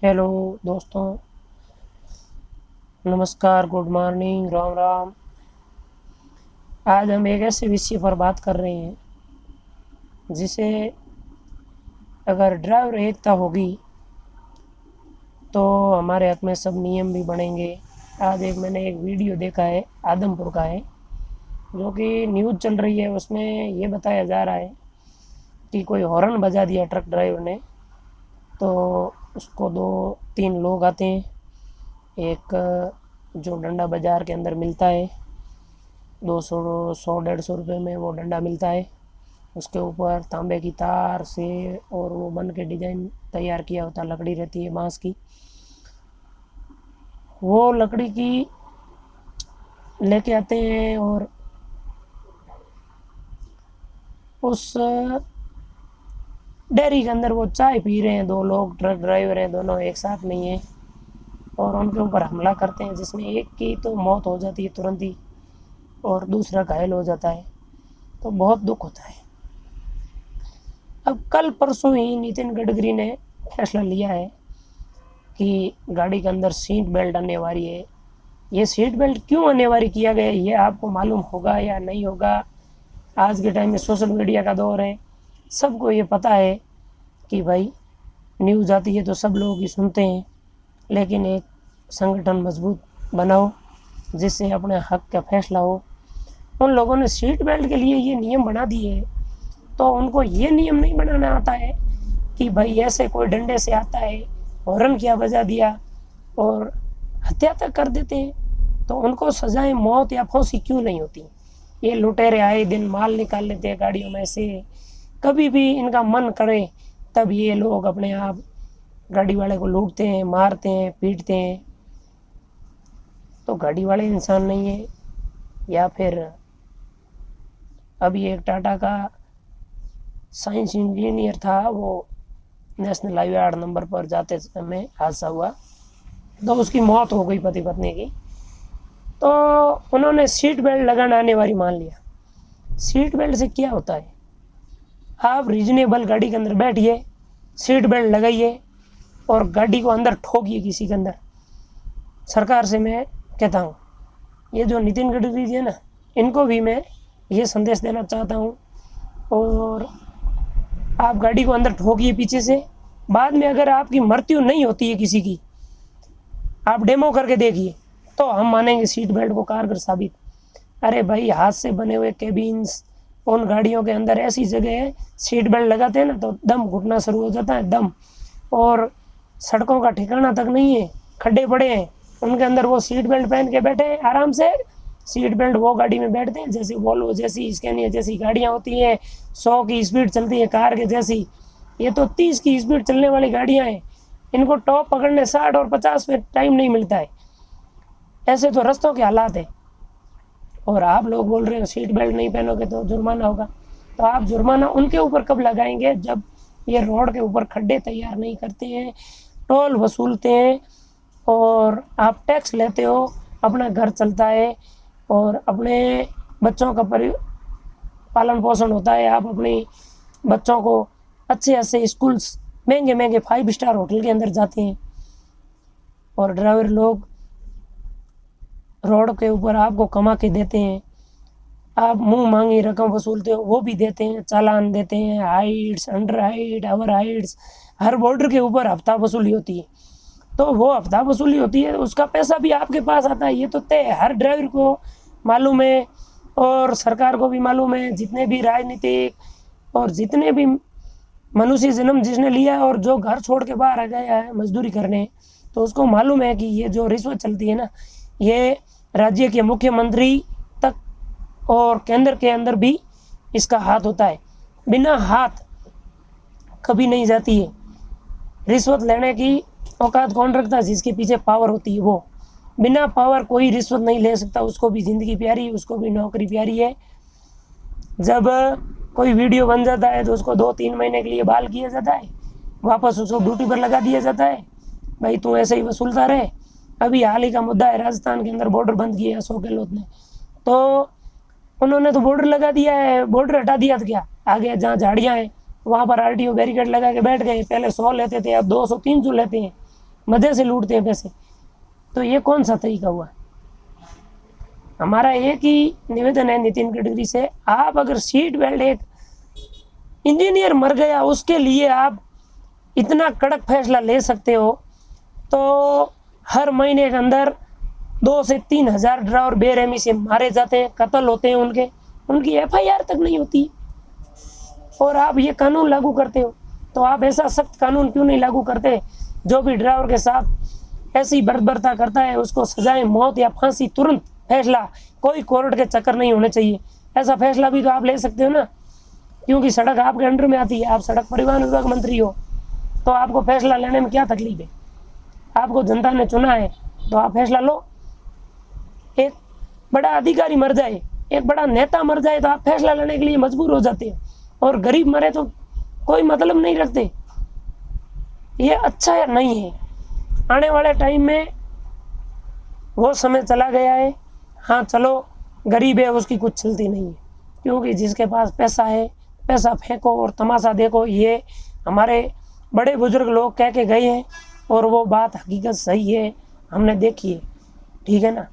Hello दोस्तों, नमस्कार, good morning, Ram Ram. आज हम एक ऐसे विषय पर बात कर रहे हैं जिसे अगर ड्राइवर एकता होगी तो हमारे हाथ में सब नियम भी बनेंगे। आज मैंने एक वीडियो देखा है, आदमपुर का है, जो कि न्यूज़ चल रही है। उसमें ये बताया जा रहा है कि कोई हॉर्न बजा दिया ट्रक ड्राइवर ने, तो उसको दो तीन लोग आते हैं। एक जो डंडा बाज़ार के अंदर मिलता है, 200 100 150 रुपये में वो डंडा मिलता है। उसके ऊपर तांबे की तार से और वो बन के डिज़ाइन तैयार किया होता, लकड़ी रहती है बांस की। वो लकड़ी की लेके आते हैं और उस डेयरी के अंदर वो चाय पी रहे हैं। दो लोग ट्रक ड्राइवर हैं, दोनों एक साथ में ही हैं, और उनके ऊपर हमला करते हैं, जिसमें एक की तो मौत हो जाती है तुरंत ही और दूसरा घायल हो जाता है। तो बहुत दुख होता है। अब कल परसों ही नितिन गडकरी ने फैसला लिया है कि गाड़ी के अंदर सीट बेल्ट अनिवार्य है। ये सीट बेल्ट क्यों अनिवार्य किया गया है ये आपको मालूम होगा या नहीं होगा। आज के टाइम में सोशल मीडिया का दौर है, सबको ये पता है कि भाई न्यूज़ आती है तो सब लोग ही सुनते हैं, लेकिन एक संगठन मजबूत बनाओ जिससे अपने हक का फैसला हो। उन लोगों ने सीट बेल्ट के लिए ये नियम बना दिए, तो उनको ये नियम नहीं बनाना आता है कि भाई ऐसे कोई डंडे से आता है, हॉर्न क्या बजा दिया और हत्या तक कर देते हैं, तो उनको सजाएं मौत या फांसी क्यों नहीं होती। ये लुटेरे आए दिन माल निकाल लेते हैं गाड़ियों में से, कभी भी इनका मन करे तब ये लोग अपने आप गाड़ी वाले को लूटते हैं, मारते हैं, पीटते हैं। तो गाड़ी वाले इंसान नहीं है, या फिर अभी एक टाटा का साइंस इंजीनियर था, वो नेशनल हाईवे 8 नंबर पर जाते समय हादसा हुआ, तो उसकी मौत हो गई पति पत्नी की। तो उन्होंने सीट बेल्ट लगाना अनिवार्य मान लिया। सीट बेल्ट से क्या होता है, आप रीजनेबल गाड़ी के अंदर बैठिए, सीट बेल्ट लगाइए और गाड़ी को अंदर ठोकिए किसी के अंदर। सरकार से मैं कहता हूँ, ये जो नितिन गडकरी जी है ना, इनको भी मैं ये संदेश देना चाहता हूँ। और आप गाड़ी को अंदर ठोकिए पीछे से, बाद में अगर आपकी मृत्यु नहीं होती है किसी की, आप डेमो करके देखिए, तो हम मानेंगे सीट बेल्ट को कारगर साबित। अरे भाई, हाथ से बने हुए केबिन्स उन गाड़ियों के अंदर ऐसी जगह है, सीट बेल्ट लगाते हैं ना तो दम घुटना शुरू हो जाता है, दम। और सड़कों का ठिकाना तक नहीं है, खड्डे पड़े हैं, उनके अंदर वो सीट बेल्ट पहन के बैठे हैं आराम से। सीट बेल्ट वो गाड़ी में बैठते हैं जैसे वोल्वो जैसी, स्कैनिया जैसी गाड़ियाँ होती हैं, 100 की स्पीड चलती है कार के जैसी। ये तो 30 की स्पीड चलने वाली गाड़ियाँ हैं, इनको टॉप पकड़ने 60 और 50 में टाइम नहीं मिलता है। ऐसे तो रास्तों के हालात है, और आप लोग बोल रहे हो सीट बेल्ट नहीं पहनोगे तो जुर्माना होगा। तो आप जुर्माना उनके ऊपर कब लगाएंगे, जब ये रोड के ऊपर खड्डे तैयार नहीं करते हैं, टोल वसूलते हैं और आप टैक्स लेते हो, अपना घर चलता है और अपने बच्चों का पालन पोषण होता है। आप अपने बच्चों को अच्छे अच्छे स्कूल्स, महंगे महंगे 5 स्टार होटल के अंदर जाते हैं, और ड्राइवर लोग रोड के ऊपर आपको कमा के देते हैं। आप मुंह मांगी रकम वसूलते हो, वो भी देते हैं, चालान देते हैं, heights, under height, over heights, हर बॉर्डर के ऊपर हफ्ता वसूली होती है। तो वो हफ्ता वसूली होती है, उसका पैसा भी आपके पास आता है, ये तो तय है, हर ड्राइवर को मालूम है और सरकार को भी मालूम है। जितने भी राजनीतिक और जितने भी मनुष्य जन्म जिसने लिया है और जो घर छोड़ के बाहर आ गया है मजदूरी करने, तो उसको मालूम है कि ये जो रिश्वत चलती है ना, ये राज्य के मुख्यमंत्री तक और केंद्र के अंदर भी इसका हाथ होता है। बिना हाथ कभी नहीं जाती है। रिश्वत लेने की औकात कौन रखता है, जिसके पीछे पावर होती है वो। बिना पावर कोई रिश्वत नहीं ले सकता, उसको भी ज़िंदगी प्यारी, उसको भी नौकरी प्यारी है। जब कोई वीडियो बन जाता है तो उसको 2-3 महीने के लिए बहाल किया जाता है, वापस उसको ड्यूटी पर लगा दिया जाता है, भाई तू ऐसे ही वसूलता रहे। अभी हाल ही का मुद्दा है, राजस्थान के अंदर बॉर्डर बंद किया अशोक गहलोत ने, तो उन्होंने तो बॉर्डर लगा दिया है, बॉर्डर हटा दिया तो क्या, आगे जहाँ झाड़ियाँ हैं वहाँ पर आरटीओ बैरिकेड लगा के बैठ गए। पहले 100 लेते थे, अब 200-300 लेते हैं। मज़े से लूटते हैं पैसे। तो ये कौन सा तरीका हुआ? हमारा एक ही निवेदन है नितिन गडकरी से, आप अगर सीट बेल्ट, एक इंजीनियर मर गया उसके लिए आप इतना कड़क फैसला ले सकते हो, तो हर महीने के अंदर 2 से 3 हज़ार ड्राइवर बेरहमी से मारे जाते हैं, कत्ल होते हैं, उनकी एफआईआर तक नहीं होती, और आप ये कानून लागू करते हो। तो आप ऐसा सख्त कानून क्यों नहीं लागू करते? जो भी ड्राइवर के साथ ऐसी बर्बरता करता है उसको सजाए मौत या फांसी, तुरंत फैसला, कोई कोर्ट के चक्कर नहीं होने चाहिए। ऐसा फैसला भी तो आप ले सकते हो ना, क्योंकि सड़क आपके अंडर में आती है, आप सड़क परिवहन विभाग मंत्री हो, तो आपको फैसला लेने में क्या तकलीफ है? आपको जनता ने चुना है तो आप फैसला लो। एक बड़ा अधिकारी मर जाए, एक बड़ा नेता मर जाए तो आप फैसला लेने के लिए मजबूर हो जाते हैं, और गरीब मरे तो कोई मतलब नहीं रखते। ये अच्छा या नहीं है? आने वाले टाइम में वो समय चला गया है। हाँ चलो, गरीब है उसकी कुछ चलती नहीं है, क्योंकि जिसके पास पैसा है, पैसा फेंको और तमाशा देखो, ये हमारे बड़े बुजुर्ग लोग कह के गए हैं, और वो बात हकीकत सही है, हमने देखी है। ठीक है ना?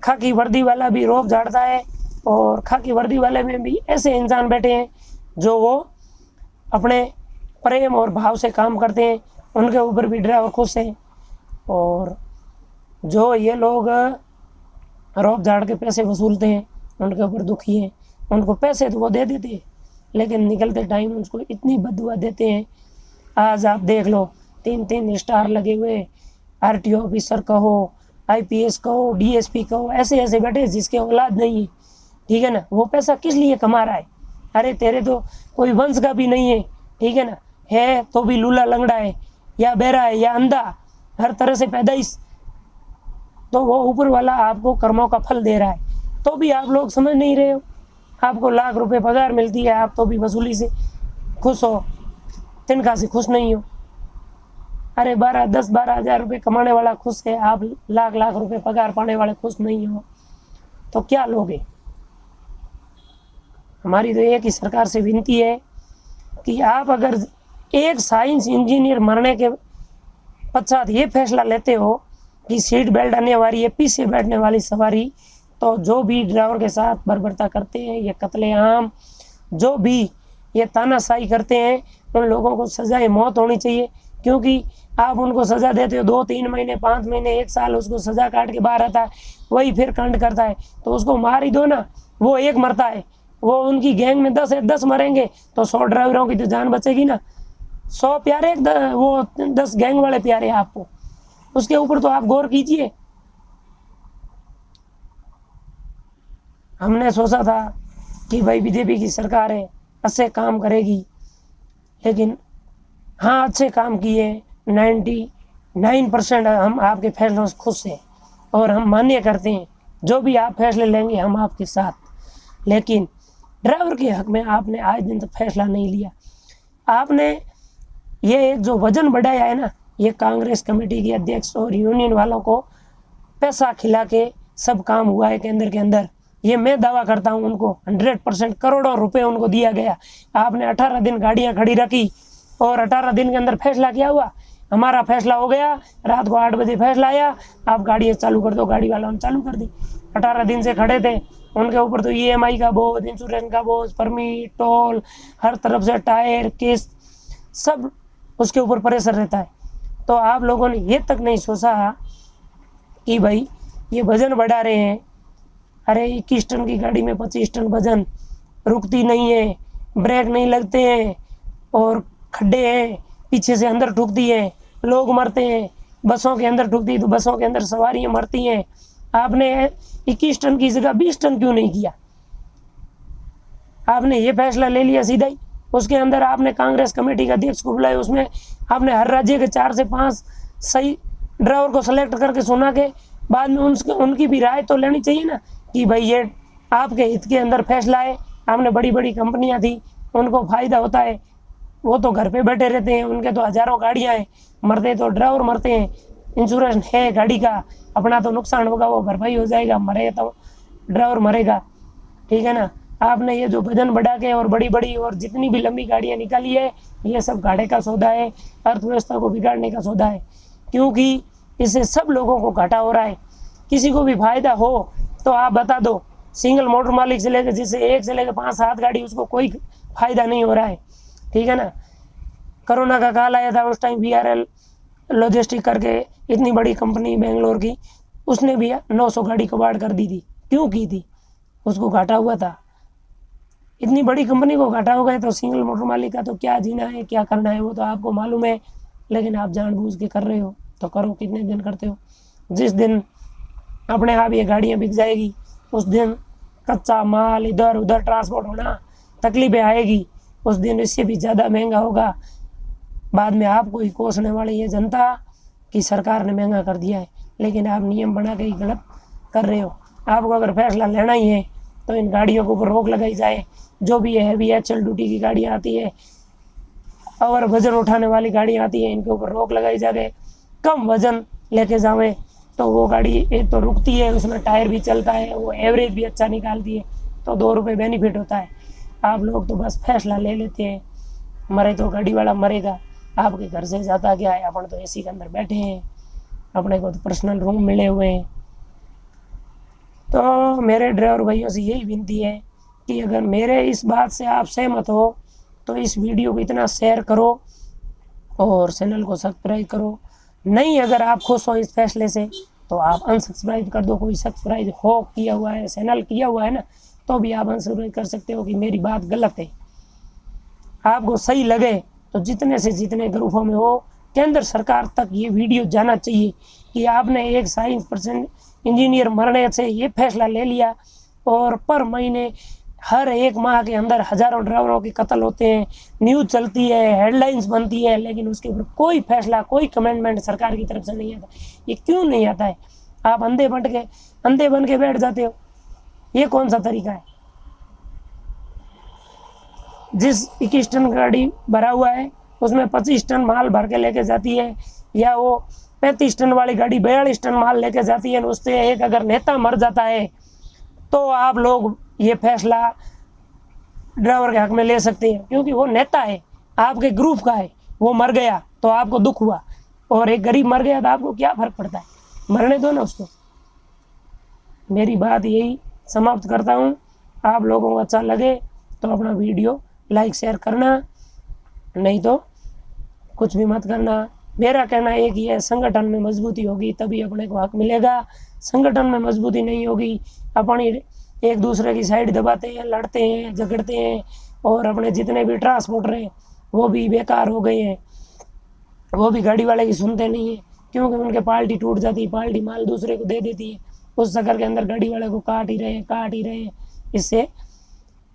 खाकी वर्दी वाला भी रोब झाड़ता है, और खाकी वर्दी वाले में भी ऐसे इंसान बैठे हैं जो वो अपने प्रेम और भाव से काम करते हैं, उनके ऊपर भी ड्राइवर खुश हैं। और जो ये लोग रोब झाड़ के पैसे वसूलते हैं उनके ऊपर दुखी हैं। उनको पैसे तो वो दे देते हैं, लेकिन निकलते टाइम उसको इतनी बददुआ देते हैं। आज आप देख लो, 3-3 स्टार लगे हुए आरटीओ ऑफिसर कहो, आईपीएस कहो, डीएसपी कहो, ऐसे ऐसे बैठे जिसके औलाद नहीं है। ठीक है ना? वो पैसा किस लिए कमा रहा है? अरे तेरे तो कोई वंश का भी नहीं है, ठीक है ना, है तो भी लूला लंगड़ा है, या बहरा है, या अंधा, हर तरह से पैदाइश, तो वो ऊपर वाला आपको कर्मों का फल दे रहा है, तो भी आप लोग समझ नहीं रहे हो। आपको लाख रुपए पगार मिलती है, आप तो भी वसूली से खुश हो, तनख्वाह से खुश नहीं हो। अरे 10-12 हज़ार रुपये कमाने वाला खुश है, आप लाख लाख रुपए पगार पाने वाले खुश नहीं हो, तो क्या लोगे? हमारी तो एक ही सरकार से विनती है कि आप अगर एक साइंस इंजीनियर मरने के पश्चात ये फैसला लेते हो कि सीट बेल्ट अनिवार्य है, पीछे बैठने वाली सवारी, तो जो भी ड्राइवर के साथ बर्बरता करते हैं, ये कत्लेआम, जो भी ये तानाशाही करते हैं, उन लोगों को सजाए मौत होनी चाहिए। क्योंकि आप उनको सज़ा देते हो 2-3 महीने, 5 महीने, 1 साल, उसको सज़ा काट के बाहर आता है, वही फिर कांड करता है, तो उसको मार ही दो ना। वो एक मरता है, वो उनकी गैंग में 10 मरेंगे तो 100 ड्राइवरों की तो जान बचेगी ना। 100 प्यारे, वो 10 गैंग वाले प्यारे आपको, उसके ऊपर तो आप गौर कीजिए। हमने सोचा था कि भाई बीजेपी की सरकार है, अच्छे काम करेगी, लेकिन हाँ अच्छे काम किए, 99% हम आपके फैसलों से खुश हैं और हम मान्य करते हैं, जो भी आप फैसले लेंगे हम आपके साथ। लेकिन ड्राइवर के हक में आपने आज दिन तक फैसला नहीं लिया। आपने ये जो वजन बढ़ाया है ना, ये कांग्रेस कमेटी के अध्यक्ष और यूनियन वालों को पैसा खिला के सब काम हुआ है केंद्र के अंदर। ये मैं दावा करता हूँ, उनको 100% करोड़ों रुपए उनको दिया गया। आपने 18 दिन गाड़ियाँ खड़ी रखी और 18 दिन के अंदर फैसला क्या हुआ? हमारा फैसला हो गया, रात को 8 बजे फैसला आया, आप गाड़ियाँ चालू कर दो। गाड़ी वालों ने चालू कर दी। 18 दिन से खड़े थे, उनके ऊपर तो EMI का बोझ, इंश्योरेंस का बोझ, परमिट, टोल, हर तरफ से टायर, किस्त, सब उसके ऊपर प्रेशर रहता है। तो आप लोगों ने ये तक नहीं सोचा कि भाई ये वजन बढ़ा रहे हैं। अरे 21 टन की गाड़ी में 25 टन वजन, रुकती नहीं है, ब्रेक नहीं लगते हैं, और खड्डे हैं, पीछे से अंदर ठुकती है, लोग मरते हैं। बसों के अंदर ठुकती तो बसों के अंदर सवारियाँ मरती हैं। आपने 21 टन की जगह 20 टन क्यों नहीं किया? आपने ये फैसला ले लिया सीधा ही। उसके अंदर आपने कांग्रेस कमेटी के अध्यक्ष को बुलाया, उसमें आपने हर राज्य के 4 से 5 सही ड्राइवर को सेलेक्ट करके सुना के बाद में उनकी भी राय तो लेनी चाहिए ना, कि भाई ये आपके हित के अंदर फैसला है। आपने बड़ी बड़ी कंपनियां थी, उनको फ़ायदा होता है, वो तो घर पे बैठे रहते हैं, उनके तो हज़ारों गाड़ियां हैं, मरते तो ड्राइवर मरते हैं, इंश्योरेंस है गाड़ी का, अपना तो नुकसान होगा वो भरपाई हो जाएगा, मरेगा तो ड्राइवर मरेगा। ठीक है ना? आपने ये जो वजन बढ़ा के और बड़ी बड़ी और जितनी भी लंबी गाड़ियाँ निकाली है, ये सब घाटे का सौदा है, अर्थव्यवस्था को बिगाड़ने का सौदा है। क्योंकि इससे सब लोगों को घाटा हो रहा है। किसी को भी फायदा हो तो आप बता दो। सिंगल मोटर मालिक से लेकर जिससे 1 से लेकर 5-7 गाड़ी, उसको कोई फायदा नहीं हो रहा है, ठीक है ना। कोरोना का काल आया था, उस टाइम VRL लॉजिस्टिक करके इतनी बड़ी कंपनी बेंगलोर की, उसने भी 900 गाड़ी कबाड़ कर दी थी। क्यों की थी? उसको घाटा हुआ था। इतनी बड़ी कंपनी को घाटा हो गया तो सिंगल मोटर मालिक का तो क्या जीना है, क्या करना है, वो तो आपको मालूम है। लेकिन आप जानबूझ के कर रहे हो तो करो। कितने दिन करते हो? जिस दिन अपने आप ये गाड़ियाँ बिक जाएगी उस दिन कच्चा माल इधर उधर ट्रांसपोर्ट होना तकलीफें आएगी, उस दिन इससे भी ज़्यादा महंगा होगा। बाद में आपको ही कोसने वाली ये जनता कि सरकार ने महंगा कर दिया है, लेकिन आप नियम बना के ही गलत कर रहे हो। आपको अगर फैसला लेना ही है तो इन गाड़ियों के ऊपर रोक लगाई जाए। जो भी है हैवी HL ड्यूटी की गाड़ियाँ आती है और वजन उठाने वाली गाड़ियाँ आती है, इनके ऊपर रोक लगाई जाए। कम वजन लेके जावे तो वो गाड़ी एक तो रुकती है, उसमें टायर भी चलता है, वो एवरेज भी अच्छा निकालती है, तो 2 रुपये बेनिफिट होता है। आप लोग तो बस फैसला ले लेते हैं, मरे तो गाड़ी वाला मरेगा, आपके घर से ज़्यादा क्या है। अपन तो AC के अंदर बैठे हैं, अपने को तो पर्सनल रूम मिले हुए हैं। तो मेरे ड्राइवर भाइयों से यही विनती है कि अगर मेरे इस बात से आप सहमत हो तो इस वीडियो को इतना शेयर करो और चैनल को सब्सक्राइब करो। नहीं, अगर आप खुश हो इस फैसले से तो आप अनसब्सक्राइब कर दो। कोई सब्सक्राइब हो किया हुआ है, चैनल किया हुआ है ना, तो भी आप अनसब्सक्राइब कर सकते हो कि मेरी बात गलत है। आपको सही लगे तो जितने से जितने ग्रुपों में हो, केंद्र सरकार तक ये वीडियो जाना चाहिए कि आपने एक साइंस पर्सन इंजीनियर मरने से ये फैसला ले लिया और पर महीने हर 1 माह के अंदर हज़ारों ड्राइवरों के कत्ल होते हैं, न्यूज़ चलती है, हेडलाइंस बनती है, लेकिन उसके ऊपर कोई फैसला, कोई कमेंटमेंट सरकार की तरफ से नहीं आता। ये क्यों नहीं आता है? आप अंधे बन के बैठ जाते हो। ये कौन सा तरीका है? जिस 21 टन गाड़ी भरा हुआ है उसमें 25 टन माल भर के लेके जाती है, या वो 35 टन वाली गाड़ी 42 टन माल लेके जाती है, उससे एक अगर नेता मर जाता है तो आप लोग ये फैसला ड्राइवर के हक में ले सकते हैं, क्योंकि वो नेता है, आपके ग्रुप का है। वो मर गया तो आपको दुख हुआ, और एक गरीब मर गया तो आपको क्या फर्क पड़ता है? मरने दो ना उसको। मेरी बात यही समाप्त करता हूँ। आप लोगों को अच्छा लगे तो अपना वीडियो लाइक शेयर करना, नहीं तो कुछ भी मत करना। मेरा कहना एक ही है, संगठन में मजबूती होगी तभी अपने को हक मिलेगा। संगठन में मजबूती नहीं होगी, अपन एक दूसरे की साइड दबाते हैं, लड़ते हैं, झगड़ते हैं, और अपने जितने भी ट्रांसपोर्टर हैं वो भी बेकार हो गए हैं। वो भी गाड़ी वाले की सुनते नहीं है, क्योंकि उनके पार्टी टूट जाती है, पार्टी माल दूसरे को दे देती है, उस चक्कर के अंदर गाड़ी वाले को काट ही रहे हैं। इससे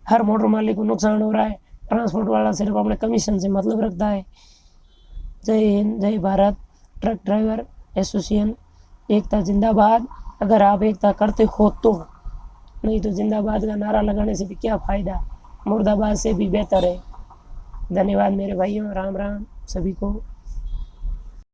हर मोटर मालिक को नुकसान हो रहा है। ट्रांसपोर्ट वाला सिर्फ अपने कमीशन से मतलब रखता है। जय हिंद, जय भारत। ट्रक ड्राइवर एसोसिएशन एकता जिंदाबाद। अगर आप एकता करते हो तो, नहीं तो जिंदाबाद का नारा लगाने से भी क्या फ़ायदा, मुर्दाबाद से भी बेहतर है। धन्यवाद मेरे भाइयों, राम राम सभी को।